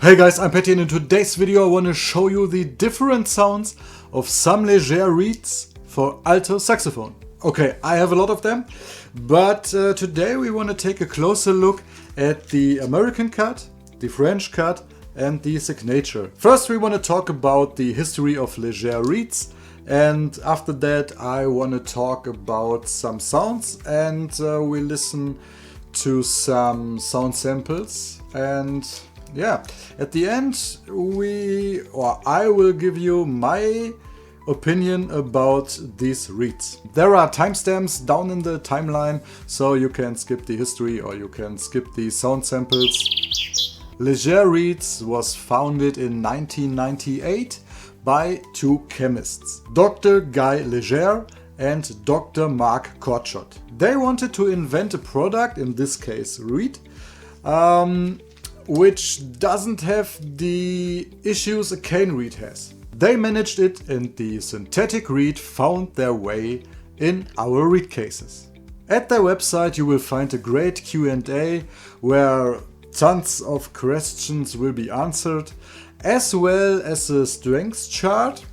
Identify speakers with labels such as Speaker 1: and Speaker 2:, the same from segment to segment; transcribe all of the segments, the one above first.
Speaker 1: Hey guys, I'm Pätty and in today's video I want to show you the different sounds of some Legere Reeds for alto saxophone. Okay, I have a lot of them, but today we want to take a closer look at the American cut, the French cut and the signature. First we want to talk about the history of Legere Reeds, and after that I want to talk about some sounds and we listen to some sound samples, and yeah, at the end I will give you my opinion about these reeds. There are timestamps down in the timeline, so you can skip the history or you can skip the sound samples. Legere Reeds was founded in 1998 by two chemists, Dr. Guy Legere and Dr. Mark Kortschott. They wanted to invent a product, in this case reed, which doesn't have the issues a cane reed has. They managed it, and the synthetic reed found their way in our reed cases. At their website you will find a great Q&A where tons of questions will be answered, as well as a strengths chart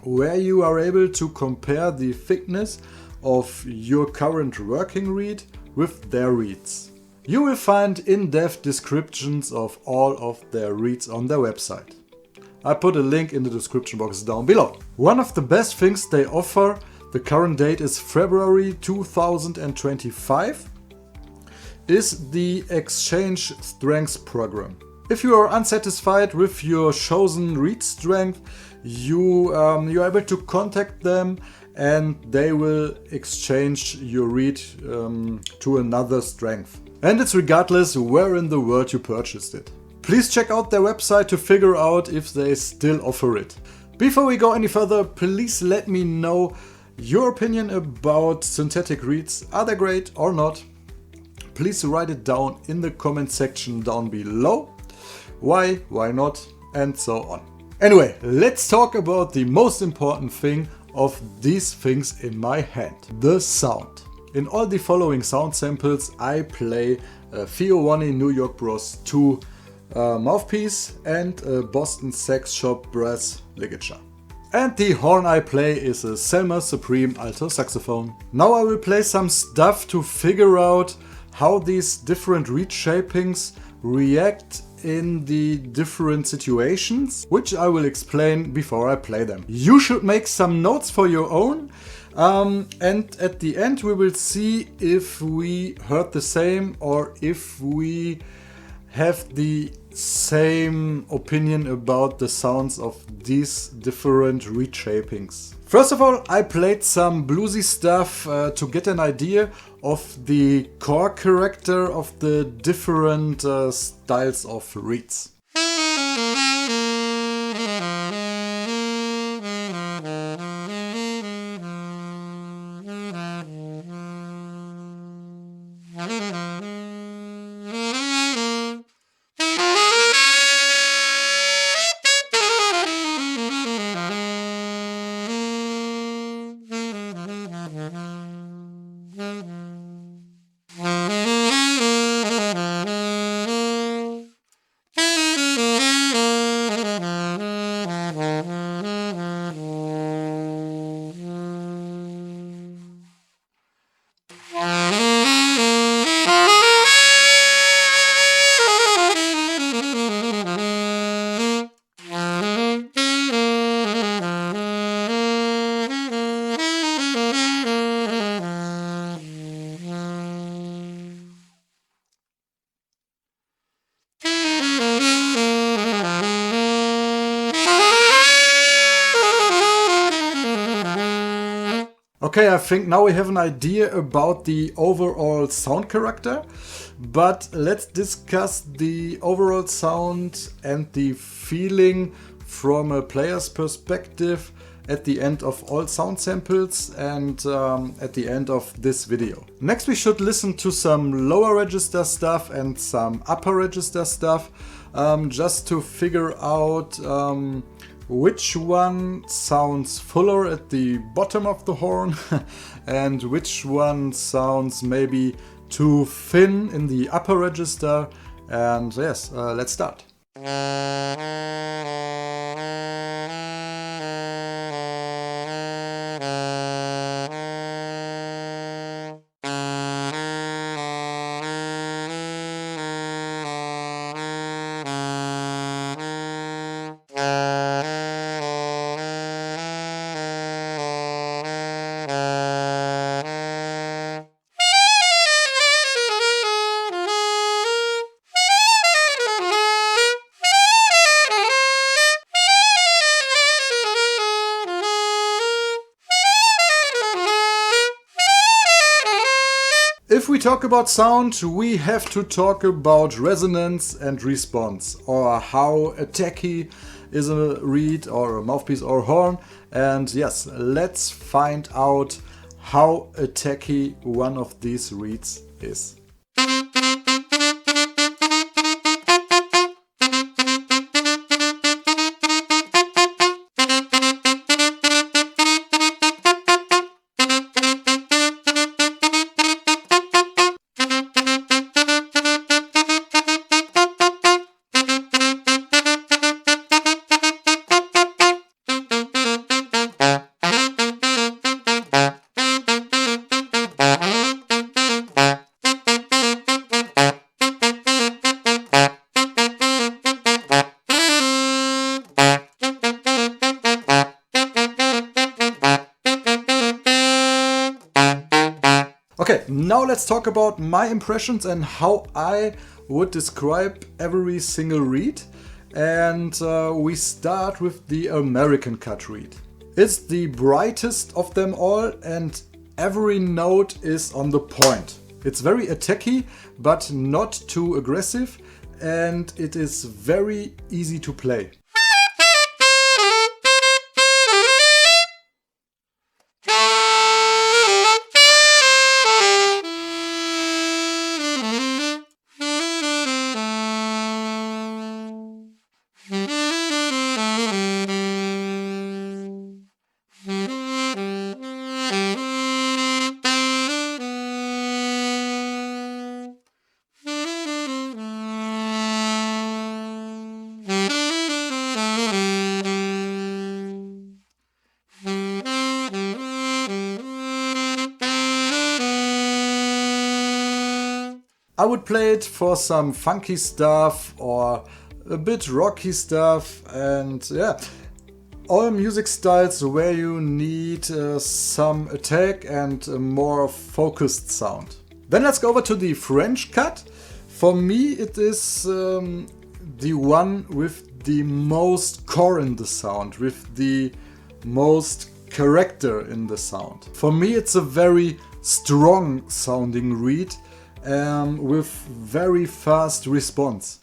Speaker 1: where you are able to compare the thickness of your current working reed with their reeds. You will find in-depth descriptions of all of their reeds on their website. I put a link in the description box down below. One of the best things they offer, the current date is February 2025, is the Exchange Strengths program. If you are unsatisfied with your chosen reed strength, you're able to contact them and they will exchange your reed to another strength. And it's regardless where in the world you purchased it. Please check out their website to figure out if they still offer it. Before we go any further, please let me know your opinion about synthetic reeds. Are they great or not? Please write it down in the comment section down below. Why not, and so on. Anyway, let's talk about the most important thing of these things in my hand, the sound. In all the following sound samples I play a wanne New York Bros 2 mouthpiece and a Boston Sax Shop brass ligature. And the horn I play is a Selmer Supreme alto saxophone. Now I will play some stuff to figure out how these different reed shapings react in the different situations, which I will explain before I play them. You should make some notes for your own, and at the end we will see if we heard the same or if we have the same opinion about the sounds of these different reed shapings. First of all, I played some bluesy stuff to get an idea of the core character of the different styles of reeds. Okay, I think now we have an idea about the overall sound character, but let's discuss the overall sound and the feeling from a player's perspective at the end of all sound samples and at the end of this video. Next we should listen to some lower register stuff and some upper register stuff, just to figure out which one sounds fuller at the bottom of the horn and which one sounds maybe too thin in the upper register. And yes, let's start. If we talk about sound, we have to talk about resonance and response, or how attacky is a reed or a mouthpiece or horn. And yes, let's find out how attacky one of these reeds is. Okay, now let's talk about my impressions and how I would describe every single reed. And we start with the American cut reed. It's the brightest of them all and every note is on the point. It's very attacky but not too aggressive, and it is very easy to play. I would play it for some funky stuff or a bit rocky stuff, and yeah, all music styles where you need some attack and a more focused sound. Then let's go over to the French cut. For me it is the one with the most core in the sound, with the most character in the sound. For me it's a very strong sounding reed with very fast response.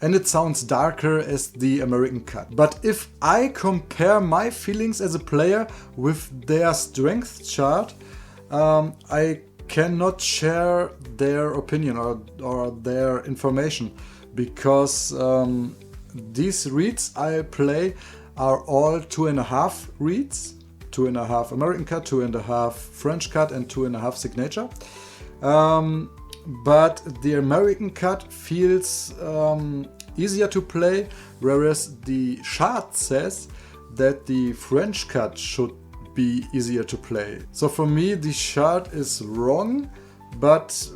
Speaker 1: And it sounds darker as the American cut. But if I compare my feelings as a player with their strength chart, I cannot share their opinion or their information, because these reeds I play are all 2.5 reeds, 2.5 American cut, 2.5 French cut and 2.5 signature. But the American cut feels easier to play, whereas the chart says that the French cut should be easier to play. So for me the chart is wrong, but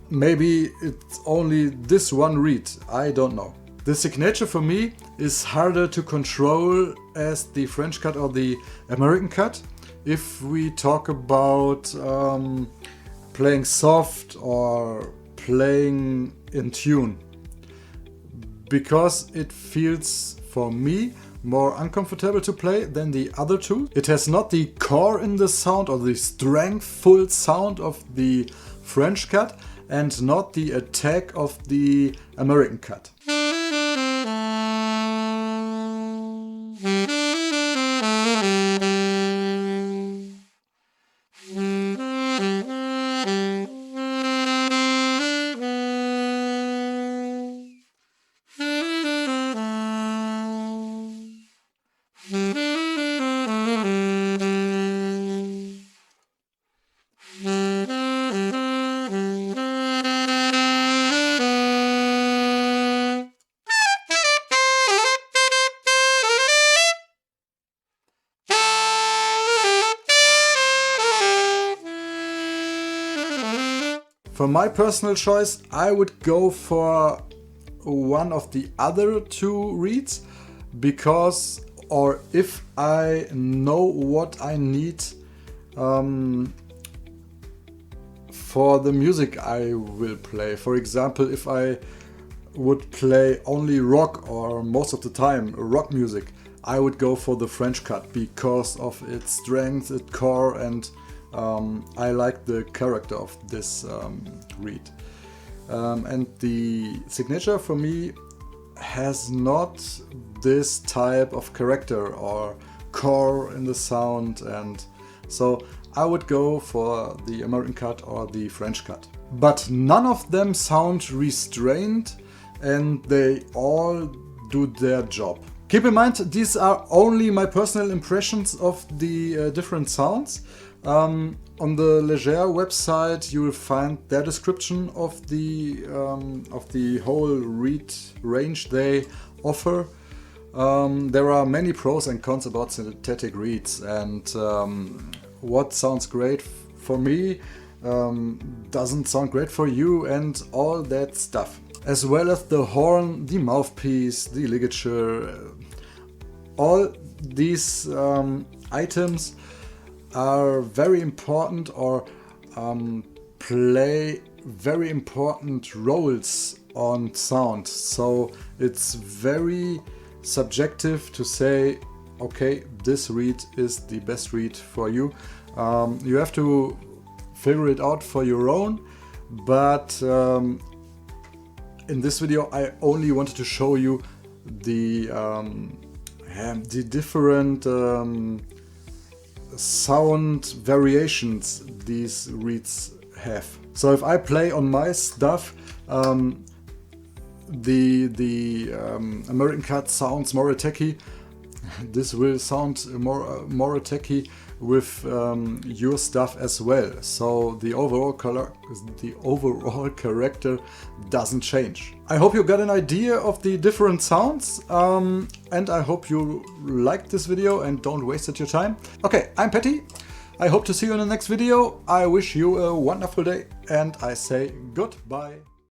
Speaker 1: maybe it's only this one reed, I don't know. The signature for me is harder to control as the French cut or the American cut. If we talk about playing soft or playing in tune, because it feels for me more uncomfortable to play than the other two. It has not the core in the sound or the strengthful sound of the French cut and not the attack of the American cut. For my personal choice, I would go for one of the other two reeds because, or if I know what I need for the music I will play. For example, if I would play only rock or most of the time rock music, I would go for the French cut because of its strength, its core, and I like the character of this reed. And the signature for me has not this type of character or core in the sound, and so I would go for the American cut or the French cut. But none of them sound restrained and they all do their job. Keep in mind, these are only my personal impressions of the different sounds. On the Legere website you will find their description of the whole reed range they offer. There are many pros and cons about synthetic reeds, and what sounds great for me doesn't sound great for you, and all that stuff. As well as the horn, the mouthpiece, the ligature, all these items are very important or play very important roles on sound. So it's very subjective to say, okay, this reed is the best reed for you. You have to figure it out for your own, but in this video I only wanted to show you the different sound variations these reeds have. So if I play on my stuff, the American cut sounds more attacky. This will sound more attacky with your stuff as well. So the overall character doesn't change. I hope you got an idea of the different sounds, and I hope you liked this video and don't waste your time. Okay, I'm Pätty. I hope to see you in the next video. I wish you a wonderful day and I say goodbye.